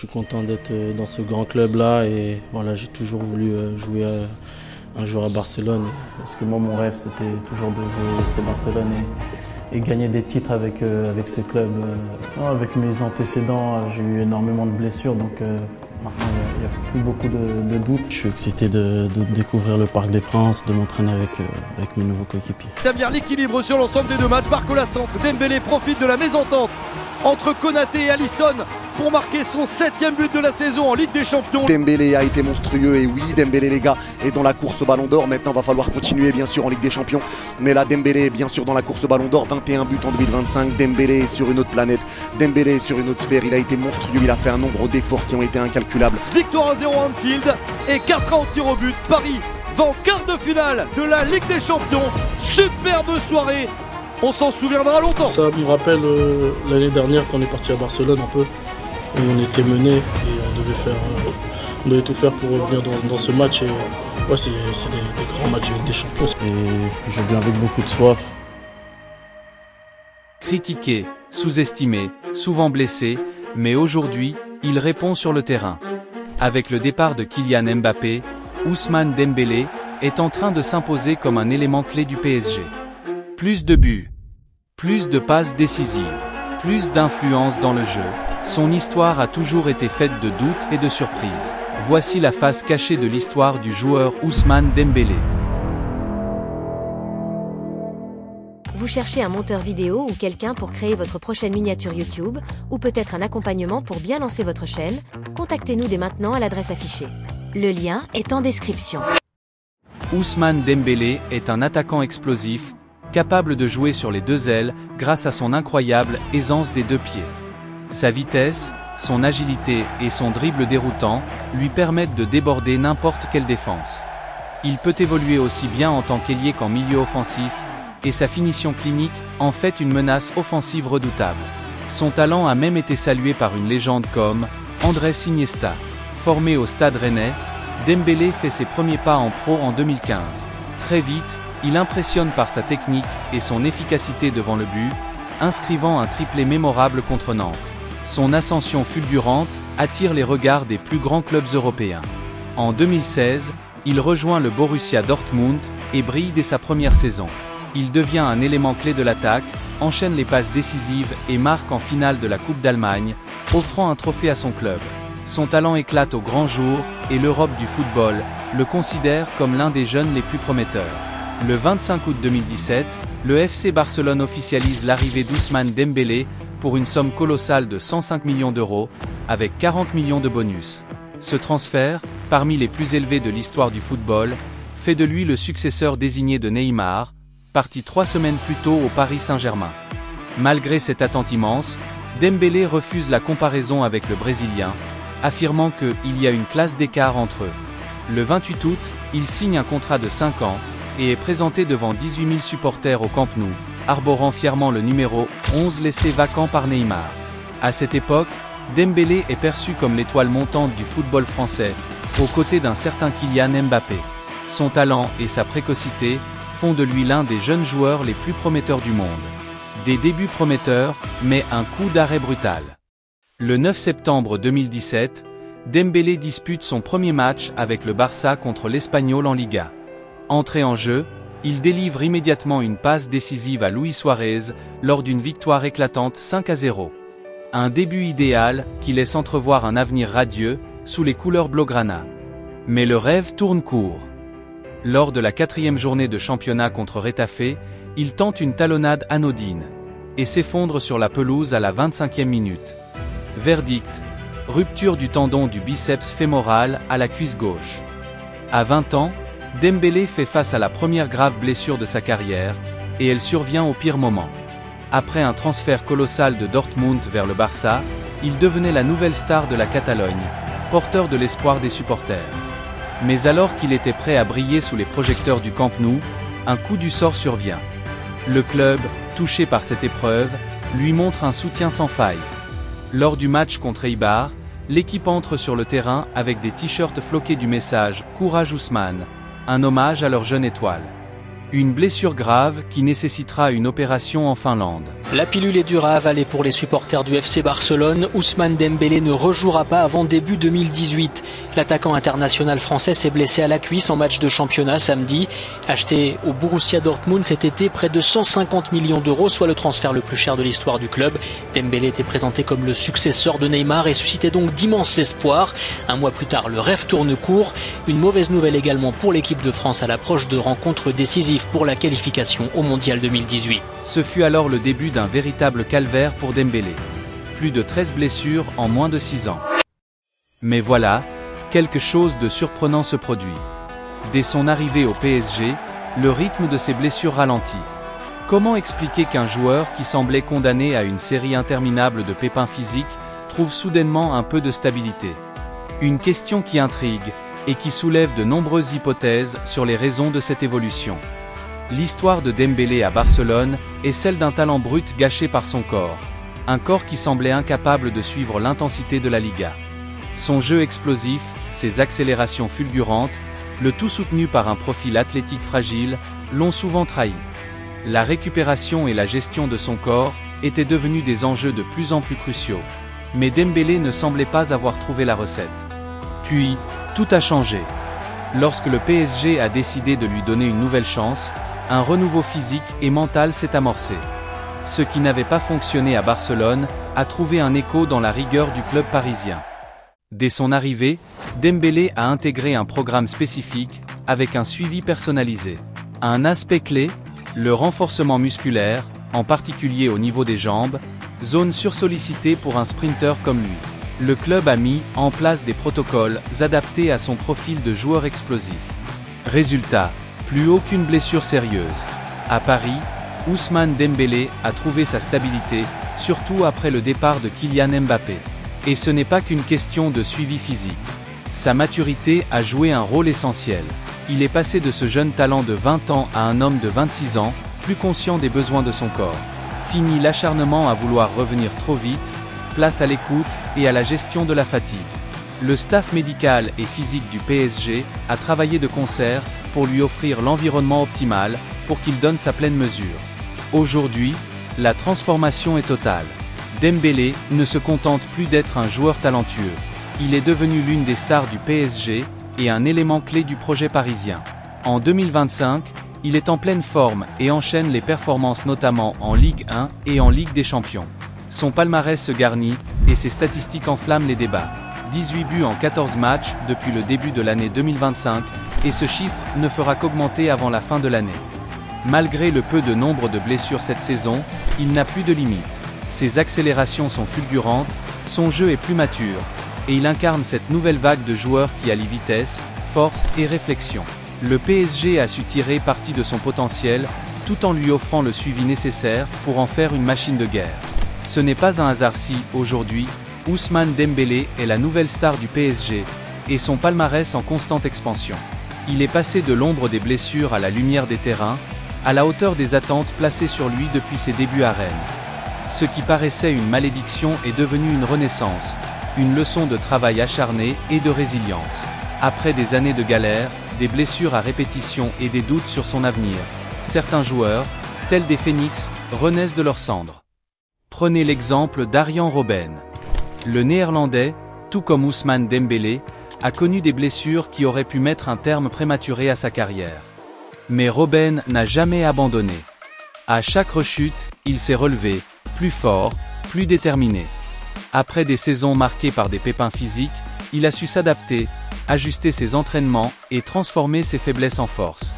Je suis content d'être dans ce grand club-là et voilà, j'ai toujours voulu jouer un jour à Barcelone. Parce que moi, mon rêve, c'était toujours de jouer au FC Barcelone et gagner des titres avec ce club. Avec mes antécédents, j'ai eu énormément de blessures, donc maintenant, il n'y a plus beaucoup de doutes. Je suis excité de découvrir le Parc des Princes, de m'entraîner avec mes nouveaux coéquipiers. Établir l'équilibre sur l'ensemble des deux matchs. Barcola centre, Dembélé profite de la mésentente entre Konaté et Alisson pour marquer son 7e but de la saison en Ligue des Champions. Dembélé a été monstrueux et oui, Dembélé les gars est dans la course au Ballon d'Or. Maintenant va falloir continuer bien sûr en Ligue des Champions. Mais là Dembélé est bien sûr dans la course au Ballon d'Or. 21 buts en 2025. Dembélé est sur une autre planète. Dembélé est sur une autre sphère. Il a été monstrueux. Il a fait un nombre d'efforts qui ont été incalculables. Victoire 1-0 à Anfield et 4 en tir au but. Paris va en quart de finale de la Ligue des Champions. Superbe soirée. On s'en souviendra longtemps. Ça me rappelle l'année dernière quand on est parti à Barcelone un peu. On était mené et on devait tout faire pour revenir dans ce match. Et ouais, c'est des grands matchs avec des champions. Et je viens avec beaucoup de soif. Critiqué, sous-estimé, souvent blessé, mais aujourd'hui, il répond sur le terrain. Avec le départ de Kylian Mbappé, Ousmane Dembélé est en train de s'imposer comme un élément clé du PSG. Plus de buts, plus de passes décisives, plus d'influence dans le jeu. Son histoire a toujours été faite de doutes et de surprises. Voici la face cachée de l'histoire du joueur Ousmane Dembélé. Vous cherchez un monteur vidéo ou quelqu'un pour créer votre prochaine miniature YouTube, ou peut-être un accompagnement pour bien lancer votre chaîne? Contactez-nous dès maintenant à l'adresse affichée. Le lien est en description. Ousmane Dembélé est un attaquant explosif, capable de jouer sur les deux ailes grâce à son incroyable aisance des deux pieds. Sa vitesse, son agilité et son dribble déroutant lui permettent de déborder n'importe quelle défense. Il peut évoluer aussi bien en tant qu'ailier qu'en milieu offensif, et sa finition clinique en fait une menace offensive redoutable. Son talent a même été salué par une légende comme Andrés Iniesta. Formé au Stade Rennais, Dembélé fait ses premiers pas en pro en 2015. Très vite, il impressionne par sa technique et son efficacité devant le but, inscrivant un triplé mémorable contre Nantes. Son ascension fulgurante attire les regards des plus grands clubs européens. En 2016, il rejoint le Borussia Dortmund et brille dès sa première saison. Il devient un élément clé de l'attaque, enchaîne les passes décisives et marque en finale de la Coupe d'Allemagne, offrant un trophée à son club. Son talent éclate au grand jour et l'Europe du football le considère comme l'un des jeunes les plus prometteurs. Le 25 août 2017, le FC Barcelone officialise l'arrivée d'Ousmane Dembélé pour une somme colossale de 105 millions d'euros, avec 40 millions de bonus. Ce transfert, parmi les plus élevés de l'histoire du football, fait de lui le successeur désigné de Neymar, parti 3 semaines plus tôt au Paris Saint-Germain. Malgré cette attente immense, Dembélé refuse la comparaison avec le Brésilien, affirmant qu'il y a une classe d'écart entre eux. Le 28 août, il signe un contrat de 5 ans, et est présenté devant 18 000 supporters au Camp Nou, arborant fièrement le numéro 11 laissé vacant par Neymar. À cette époque, Dembélé est perçu comme l'étoile montante du football français, aux côtés d'un certain Kylian Mbappé. Son talent et sa précocité font de lui l'un des jeunes joueurs les plus prometteurs du monde. Des débuts prometteurs, mais un coup d'arrêt brutal. Le 9 septembre 2017, Dembélé dispute son premier match avec le Barça contre l'Espagnol en Liga. Entré en jeu, il délivre immédiatement une passe décisive à Luis Suarez lors d'une victoire éclatante 5-0. Un début idéal qui laisse entrevoir un avenir radieux sous les couleurs blaugrana. Mais le rêve tourne court. Lors de la 4e journée de championnat contre Retafe, il tente une talonnade anodine et s'effondre sur la pelouse à la 25e minute. Verdict, rupture du tendon du biceps fémoral à la cuisse gauche. À 20 ans, Dembélé fait face à la première grave blessure de sa carrière, et elle survient au pire moment. Après un transfert colossal de Dortmund vers le Barça, il devenait la nouvelle star de la Catalogne, porteur de l'espoir des supporters. Mais alors qu'il était prêt à briller sous les projecteurs du Camp Nou, un coup du sort survient. Le club, touché par cette épreuve, lui montre un soutien sans faille. Lors du match contre Eibar, l'équipe entre sur le terrain avec des t-shirts floqués du message « Courage Ousmane », un hommage à leur jeune étoile. Une blessure grave qui nécessitera une opération en Finlande. La pilule est dure à avaler pour les supporters du FC Barcelone. Ousmane Dembélé ne rejouera pas avant début 2018. L'attaquant international français s'est blessé à la cuisse en match de championnat samedi. Acheté au Borussia Dortmund cet été, près de 150 millions d'euros, soit le transfert le plus cher de l'histoire du club. Dembélé était présenté comme le successeur de Neymar et suscitait donc d'immenses espoirs. Un mois plus tard, le rêve tourne court. Une mauvaise nouvelle également pour l'équipe de France à l'approche de rencontres décisives pour la qualification au Mondial 2018. Ce fut alors le début d'un véritable calvaire pour Dembélé. Plus de 13 blessures en moins de 6 ans. Mais voilà, quelque chose de surprenant se produit. Dès son arrivée au PSG, le rythme de ses blessures ralentit. Comment expliquer qu'un joueur qui semblait condamné à une série interminable de pépins physiques trouve soudainement un peu de stabilité? Une question qui intrigue et qui soulève de nombreuses hypothèses sur les raisons de cette évolution. L'histoire de Dembélé à Barcelone est celle d'un talent brut gâché par son corps. Un corps qui semblait incapable de suivre l'intensité de la Liga. Son jeu explosif, ses accélérations fulgurantes, le tout soutenu par un profil athlétique fragile, l'ont souvent trahi. La récupération et la gestion de son corps étaient devenus des enjeux de plus en plus cruciaux. Mais Dembélé ne semblait pas avoir trouvé la recette. Puis, tout a changé. Lorsque le PSG a décidé de lui donner une nouvelle chance, un renouveau physique et mental s'est amorcé. Ce qui n'avait pas fonctionné à Barcelone a trouvé un écho dans la rigueur du club parisien. Dès son arrivée, Dembélé a intégré un programme spécifique, avec un suivi personnalisé. Un aspect clé, le renforcement musculaire, en particulier au niveau des jambes, zone sursollicitée pour un sprinter comme lui. Le club a mis en place des protocoles adaptés à son profil de joueur explosif. Résultat, plus aucune blessure sérieuse. À Paris, Ousmane Dembélé a trouvé sa stabilité, surtout après le départ de Kylian Mbappé. Et ce n'est pas qu'une question de suivi physique. Sa maturité a joué un rôle essentiel. Il est passé de ce jeune talent de 20 ans à un homme de 26 ans, plus conscient des besoins de son corps. Fini l'acharnement à vouloir revenir trop vite, place à l'écoute et à la gestion de la fatigue. Le staff médical et physique du PSG a travaillé de concert pour lui offrir l'environnement optimal pour qu'il donne sa pleine mesure. Aujourd'hui, la transformation est totale. Dembélé ne se contente plus d'être un joueur talentueux. Il est devenu l'une des stars du PSG et un élément clé du projet parisien. En 2025, il est en pleine forme et enchaîne les performances notamment en Ligue 1 et en Ligue des Champions. Son palmarès se garnit et ses statistiques enflamment les débats. 18 buts en 14 matchs depuis le début de l'année 2025, et ce chiffre ne fera qu'augmenter avant la fin de l'année. Malgré le peu de nombre de blessures cette saison, il n'a plus de limites. Ses accélérations sont fulgurantes, son jeu est plus mature, et il incarne cette nouvelle vague de joueurs qui allient vitesse, force et réflexion. Le PSG a su tirer parti de son potentiel, tout en lui offrant le suivi nécessaire pour en faire une machine de guerre. Ce n'est pas un hasard si, aujourd'hui, Ousmane Dembélé est la nouvelle star du PSG, et son palmarès en constante expansion. Il est passé de l'ombre des blessures à la lumière des terrains, à la hauteur des attentes placées sur lui depuis ses débuts à Rennes. Ce qui paraissait une malédiction est devenu une renaissance, une leçon de travail acharné et de résilience. Après des années de galère, des blessures à répétition et des doutes sur son avenir, certains joueurs, tels des phénix, renaissent de leurs cendres. Prenez l'exemple d'Arjen Robben. Le Néerlandais, tout comme Ousmane Dembélé, a connu des blessures qui auraient pu mettre un terme prématuré à sa carrière. Mais Robben n'a jamais abandonné. À chaque rechute, il s'est relevé, plus fort, plus déterminé. Après des saisons marquées par des pépins physiques, il a su s'adapter, ajuster ses entraînements et transformer ses faiblesses en force.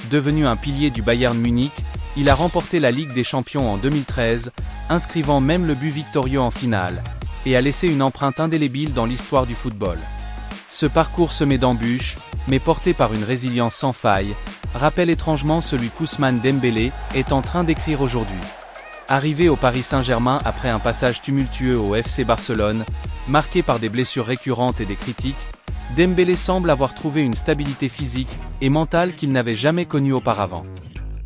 Devenu un pilier du Bayern Munich, il a remporté la Ligue des Champions en 2013, inscrivant même le but victorieux en finale, et a laissé une empreinte indélébile dans l'histoire du football. Ce parcours semé d'embûches, mais porté par une résilience sans faille, rappelle étrangement celui qu'Ousmane Dembélé est en train d'écrire aujourd'hui. Arrivé au Paris Saint-Germain après un passage tumultueux au FC Barcelone, marqué par des blessures récurrentes et des critiques, Dembélé semble avoir trouvé une stabilité physique et mentale qu'il n'avait jamais connue auparavant.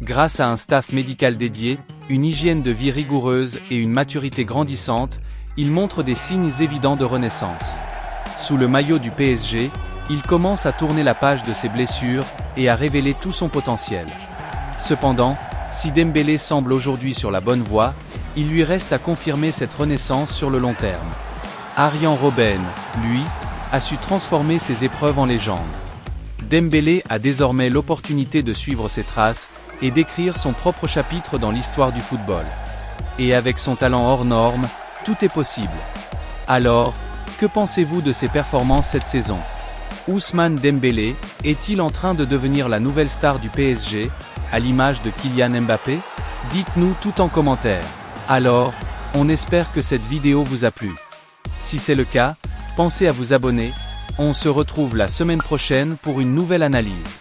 Grâce à un staff médical dédié, une hygiène de vie rigoureuse et une maturité grandissante, il montre des signes évidents de renaissance. Sous le maillot du PSG, il commence à tourner la page de ses blessures et à révéler tout son potentiel. Cependant, si Dembélé semble aujourd'hui sur la bonne voie, il lui reste à confirmer cette renaissance sur le long terme. Arjen Robben, lui, a su transformer ses épreuves en légende. Dembélé a désormais l'opportunité de suivre ses traces et d'écrire son propre chapitre dans l'histoire du football. Et avec son talent hors norme, tout est possible. Alors, que pensez-vous de ses performances cette saison? Ousmane Dembélé est-il en train de devenir la nouvelle star du PSG, à l'image de Kylian Mbappé? Dites-nous tout en commentaire. Alors, on espère que cette vidéo vous a plu. Si c'est le cas, pensez à vous abonner. On se retrouve la semaine prochaine pour une nouvelle analyse.